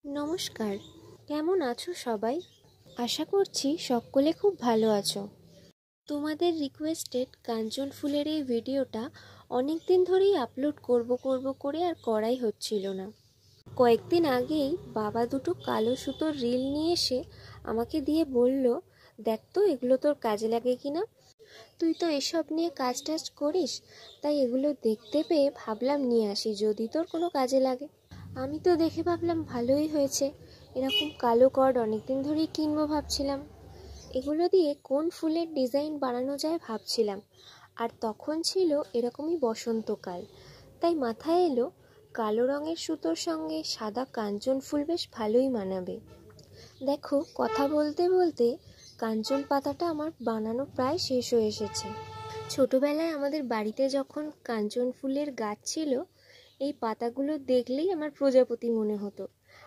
নমস্কার, কেমন আছো সবাই? আশা করছি সকলে খুব ভালো আছো। তোমাদের রিকোয়েস্টেড কাঞ্চন ফুলের এই ভিডিওটা অনেক দিন ধরেই আপলোড করব করে আর করাই হচ্ছিল না। কয়েকদিন আগেই বাবা দুটো কালো সুতোর রিল নিয়ে এসে আমাকে দিয়ে বলল, দেখ তো এগুলো তোর কাজে লাগে কিনা। তুই তো এসব নিয়ে কাজ টাজ করিস, তাই এগুলো দেখতে পেয়ে ভাবলাম নিয়ে আসি, যদি তোর কোনো কাজে লাগে। আমি তো দেখে ভাবলাম ভালোই হয়েছে, এরকম কালো কর্ড অনেকদিন ধরেই কিনবো ভাবছিলাম। এগুলো দিয়ে কোন ফুলের ডিজাইন বানানো যায় ভাবছিলাম, আর তখন ছিল এরকমই বসন্তকাল। তাই মাথায় এলো কালো রঙের সুতোর সঙ্গে সাদা কাঞ্চন ফুল বেশ ভালোই মানাবে। দেখো, কথা বলতে বলতে কাঞ্চন পাতাটা আমার বানানো প্রায় শেষ হয়ে এসেছে। ছোটবেলায় আমাদের বাড়িতে যখন কাঞ্চন ফুলের গাছ ছিল, এই পাতাগুলো দেখলেই আমার প্রজাপতি মনে হতো।